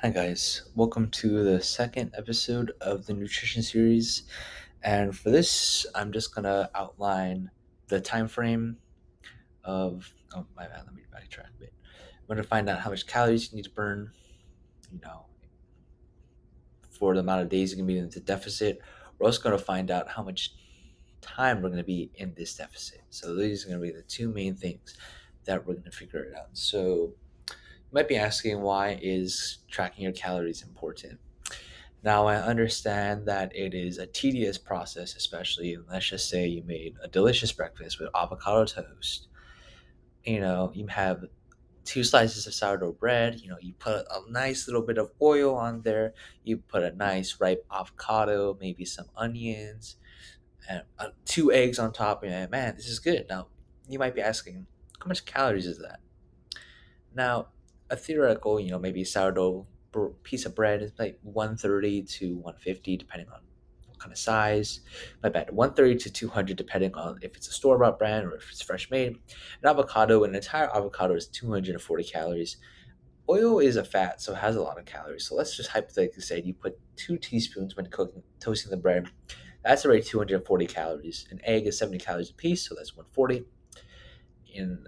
Hi guys, welcome to the second episode of the nutrition series. And for this, I'm just gonna outline the time frame of my bad, let me backtrack a bit. I'm gonna find out how much calories you need to burn, you know, for the amount of days you're gonna be in the deficit. We're also gonna find out how much time we're gonna be in this deficit. So these are gonna be the two main things that we're gonna figure it out. So you might be asking, why is tracking your calories important? Now, I understand that it is a tedious process, especially let's just say you made a delicious breakfast with avocado toast. You have two slices of sourdough bread. You put a nice little bit of oil on there. You put a nice ripe avocado, maybe some onions, and two eggs on top. And man, this is good. Now, you might be asking, how much calories is that? Now, a theoretical, maybe sourdough piece of bread is like 130 to 150, depending on what kind of size. My bad, 130 to 200, depending on if it's a store bought brand or if it's fresh made. An entire avocado is 240 calories. Oil is a fat, so it has a lot of calories. So let's just hypothetically say you put 2 teaspoons when toasting the bread. That's already 240 calories. An egg is 70 calories a piece, so that's 140. And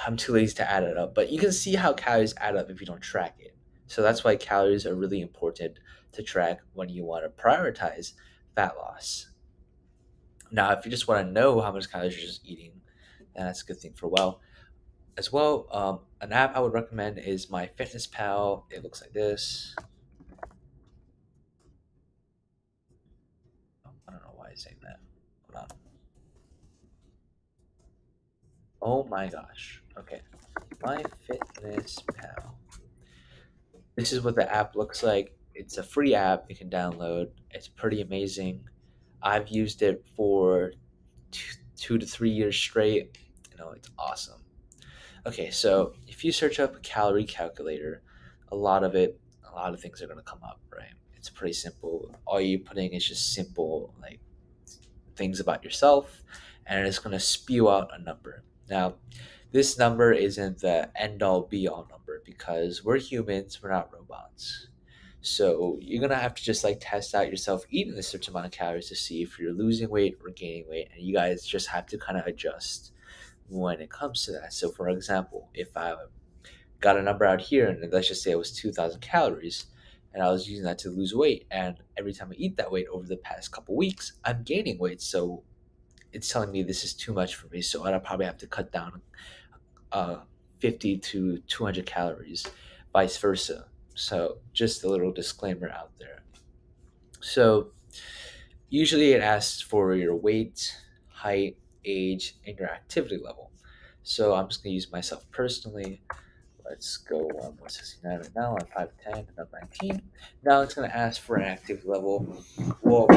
I'm too lazy to add it up, but you can see how calories add up if you don't track it. So that's why calories are really important to track when you want to prioritize fat loss. Now, if you just want to know how much calories you're just eating, then that's a good thing for as well. An app I would recommend is my Fitness Pal. It looks like this. I don't know why it's saying that. Hold on. Oh my gosh. Okay. My Fitness Pal. This is what the app looks like. It's a free app you can download. It's pretty amazing. I've used it for 2 to 3 years straight. It's awesome. Okay, so if you search up a calorie calculator, a lot of it, a lot of things are going to come up, right? It's pretty simple. All you're putting is just simple, like, things about yourself, and it's going to spew out a number. Now, this number isn't the end all be all number because we're humans, we're not robots. So you're gonna have to just like test out yourself eating a certain amount of calories to see if you're losing weight or gaining weight, and you guys just have to kind of adjust when it comes to that. So, for example, if I got a number out here, and let's just say it was 2,000 calories, and I was using that to lose weight, and every time I eat that weight over the past couple weeks, I'm gaining weight. So it's telling me this is too much for me. So I'd probably have to cut down uh, 50 to 200 calories, vice versa. So just a little disclaimer out there. So usually it asks for your weight, height, age, and your activity level. So I'm just going to use myself personally. Let's go 169 right now. I'm 5'10 and I'm 19. Now it's going to ask for an activity level. Well,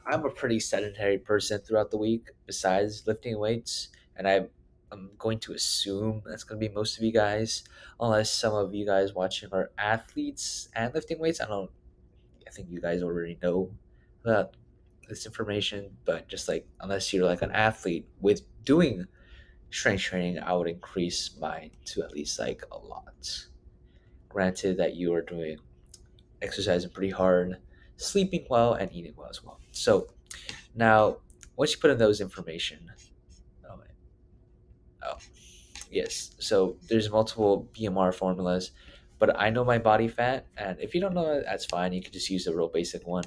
I'm a pretty sedentary person throughout the week besides lifting weights, and I'm going to assume that's going to be most of you guys, unless some of you guys watching are athletes and lifting weights. I think you guys already know about this information, but just like, unless you're like an athlete with doing strength training, I would increase mine to at least like a lot. Granted that you are doing exercising pretty hard, sleeping well, and eating well as well. So now, once you put in those information, oh, oh yes, so there's multiple BMR formulas, but I know my body fat, and if you don't know it, that's fine. You can just use the real basic one.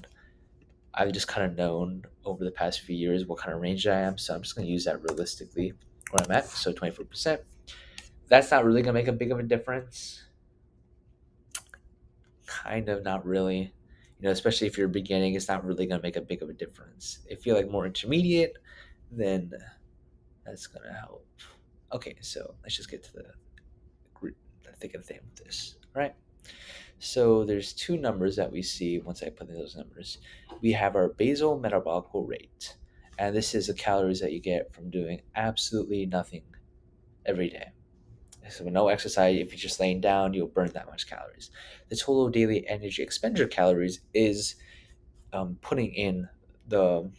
I've just kind of known over the past few years what kind of range I am, so I'm just going to use that realistically where I'm at. So 24%. That's not really going to make a big of a difference. Kind of, not really. Especially if you're beginning, it's not really going to make a big of a difference. If you're like more intermediate, then that's going to help. Okay, so let's just get to the thick of the thing with this. All right. So there's two numbers that we see once I put in those numbers. We have our basal metabolic rate, and this is the calories that you get from doing absolutely nothing every day. So with no exercise, if you're just laying down, you'll burn that much calories. The total daily energy expenditure calories is putting in the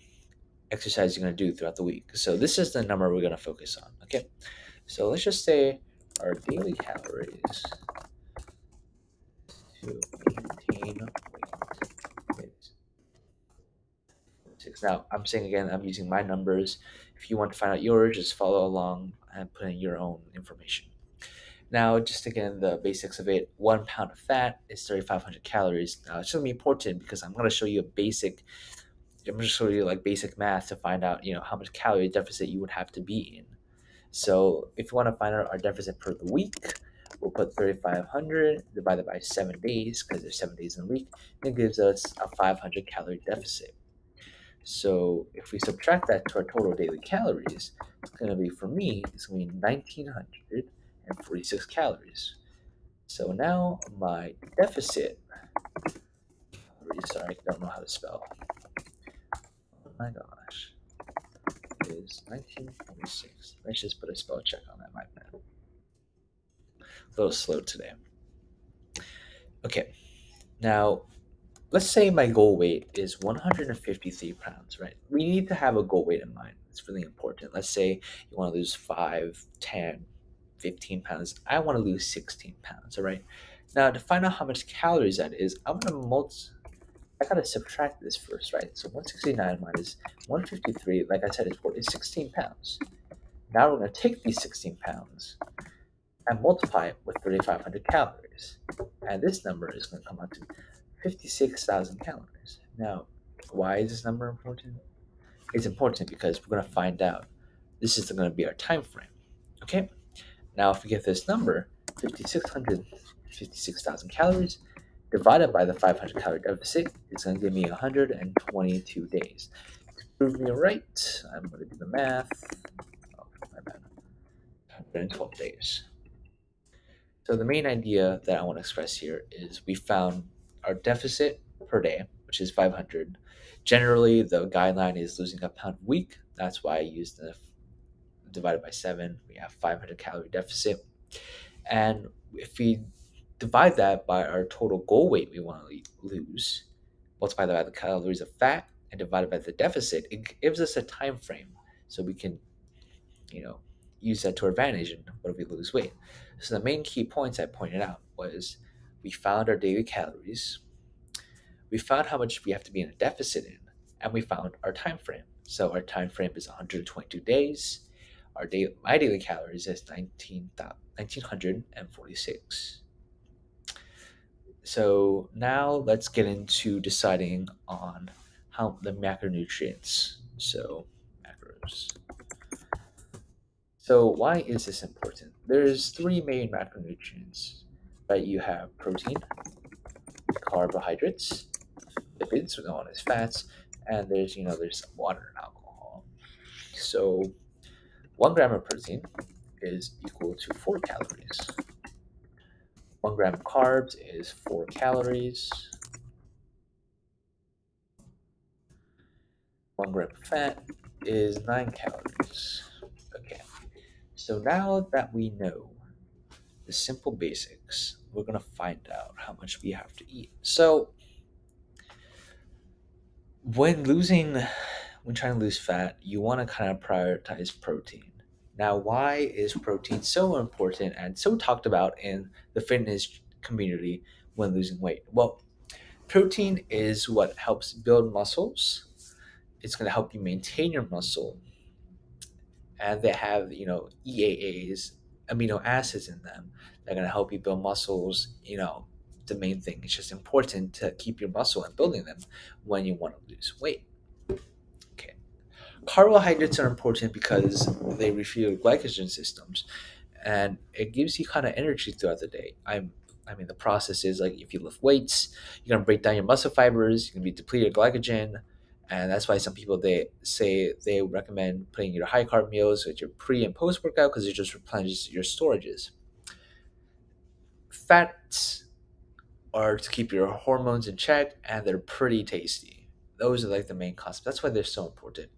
exercise you're going to do throughout the week. So this is the number we're going to focus on. Okay, so let's just say our daily calories to Now, I'm saying again, I'm using my numbers. If you want to find out yours, just follow along and put in your own information. Now, just again, the basics of it, 1 pound of fat is 3,500 calories. Now, it's going to be important because I'm going to show you I'm going to show you like basic math to find out, how much calorie deficit you would have to be in. So if you want to find out our deficit for the week, we'll put 3,500 divided by 7 days, because there's 7 days in a week. It gives us a 500 calorie deficit. So if we subtract that to our total daily calories, it's going to be, for me, it's going to be 1,946 calories. So now my deficit, sorry, I don't know how to spell. Oh my gosh, is 1946. Let's just put a spell check on that, my bad. A little slow today. Okay, now let's say my goal weight is 153 pounds, right? We need to have a goal weight in mind. It's really important. Let's say you want to lose 5, 10, 15 pounds. I want to lose 16 pounds, all right? Now, to find out how much calories that is, I gotta subtract this first, right? So 169 minus 153, like I said, is 16 pounds. Now we're gonna take these 16 pounds and multiply it with 3,500 calories. And this number is gonna come out to 56,000 calories. Now, why is this number important? It's important because we're going to find out this is going to be our time frame. Okay? Now, if we get this number, 56,000 calories divided by the 500 calorie deficit, it's going to give me 122 days. To prove me right, I'm going to do the math. Oh, my bad. 112 days. So the main idea that I want to express here is we found our deficit per day, which is 500. Generally, the guideline is losing a pound a week. That's why I used the divided by 7. We have 500 calorie deficit. And if we divide that by our total goal weight we want to lose, multiply that by the calories of fat, and divide it by the deficit, it gives us a time frame so we can, use that to our advantage and what if we lose weight. So the main key points I pointed out was we found our daily calories, we found how much we have to be in a deficit in, and we found our time frame. So our time frame is 122 days. My daily calories is 1,946. So now let's get into deciding on how the macronutrients. So macros. So why is this important? There's 3 main macronutrients, right? You have protein, carbohydrates, lipids, known as fats, and there's water and alcohol. So 1 gram of protein is equal to 4 calories. 1 gram of carbs is 4 calories. 1 gram of fat is 9 calories. Okay, so now that we know the simple basics, we're going to find out how much we have to eat. So when trying to lose fat, you want to kind of prioritize protein. Now, why is protein so important and so talked about in the fitness community when losing weight? Well, protein is what helps build muscles. It's going to help you maintain your muscle, and they have EAAs, amino acids in them that are going to help you build muscles. The main thing, it's just important to keep your muscle and building them when you want to lose weight. Okay, carbohydrates are important because they refuel glycogen systems, and it gives you kind of energy throughout the day. The process is like if you lift weights, you're gonna break down your muscle fibers, you're gonna be depleted glycogen, and that's why some people they say they recommend putting your high carb meals with your pre and post workout because it just replenishes your storages. Fats are to keep your hormones in check, and they're pretty tasty. Those are like the main concepts. That's why they're so important.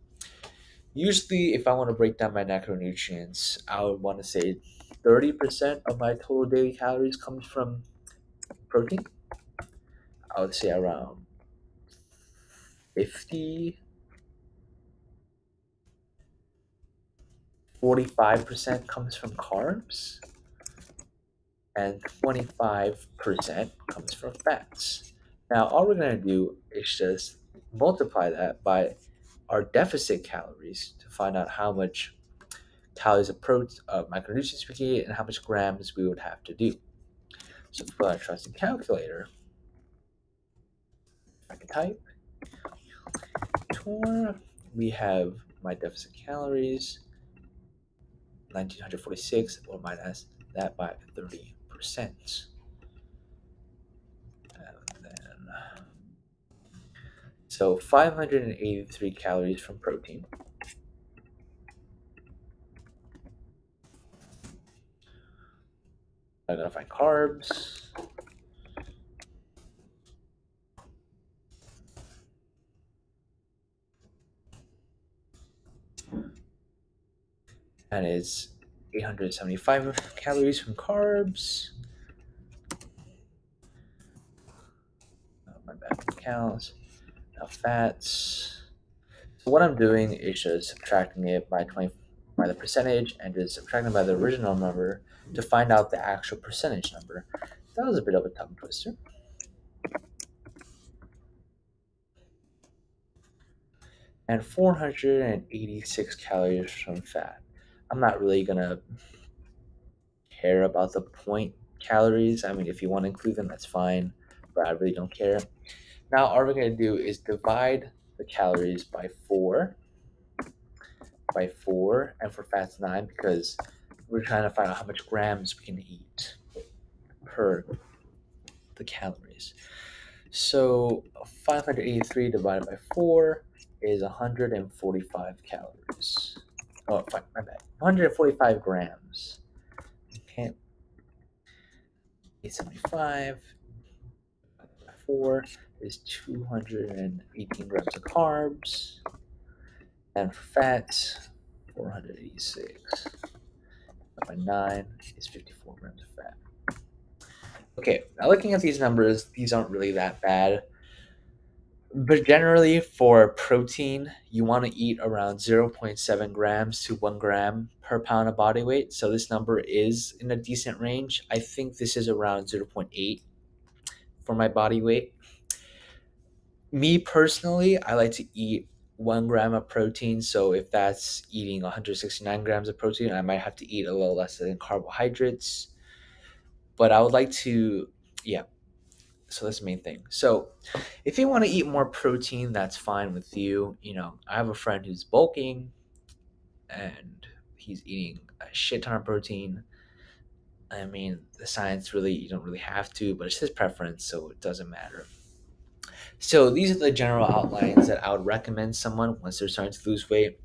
Usually, if I want to break down my macronutrients, I would want to say 30% of my total daily calories comes from protein. I would say around 50, 45% comes from carbs, and 25% comes from fats. Now, all we're going to do is just multiply that by our deficit calories to find out how much calories of micronutrients we can eat and how much grams we would have to do. So if we put our trusted calculator, I can type, we have my deficit calories, 1946, or minus that by 30%. And then, so 583 calories from protein. I'm gonna find carbs. And it's 875 calories from carbs. Oh, my bad, counts. Now fats. So what I'm doing is just subtracting it by 20 by the percentage and just subtracting by the original number to find out the actual percentage number. That was a bit of a tongue twister. And 486 calories from fat. I'm not really gonna care about the point calories. I mean, if you want to include them, that's fine, but I really don't care. Now, all we're gonna do is divide the calories by four, and for fats 9 because we're trying to find out how much grams we can eat per the calories. So 583 divided by 4 is 145 calories. Oh, fine, my bad. 145 grams. Okay. 875 by 4 is 218 grams of carbs. And for fats, 486 by 9 is 54 grams of fat. Okay, now looking at these numbers, these aren't really that bad. But generally, for protein, you want to eat around 0.7 grams to 1 gram per pound of body weight. So this number is in a decent range. I think this is around 0.8 for my body weight. Me personally, I like to eat 1 gram of protein. So if that's eating 169 grams of protein, I might have to eat a little less than carbohydrates. But I would like to, yeah, so that's the main thing. So if you want to eat more protein, that's fine with you. You know, I have a friend who's bulking and he's eating a shit ton of protein. I mean, the science really, you don't really have to, but it's his preference, so it doesn't matter. So these are the general outlines that I would recommend someone once they're starting to lose weight.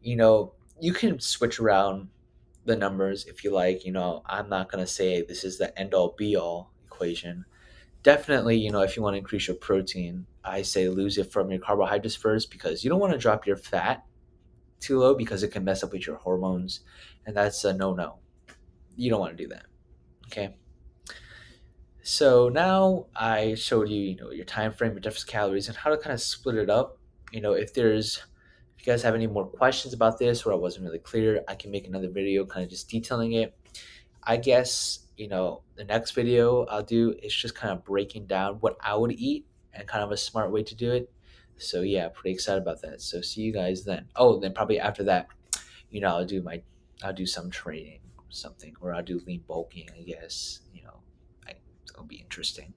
You know, you can switch around the numbers if you like. You know, I'm not going to say this is the end all be all equation. Definitely, you know, if you want to increase your protein, I say lose it from your carbohydrates first because you don't want to drop your fat too low because it can mess up with your hormones, and that's a no-no. You don't want to do that. Okay. So now I showed you, you know, your time frame, your deficit calories, and how to kind of split it up. You know, if you guys have any more questions about this or I wasn't really clear, I can make another video kind of just detailing it. I guess, you know, the next video I'll do is just kind of breaking down what I would eat and kind of a smart way to do it. So yeah, pretty excited about that. So see you guys then. Oh, then probably after that, you know, I'll do some training, something, or I'll do lean bulking, I guess. You know, it'll be interesting.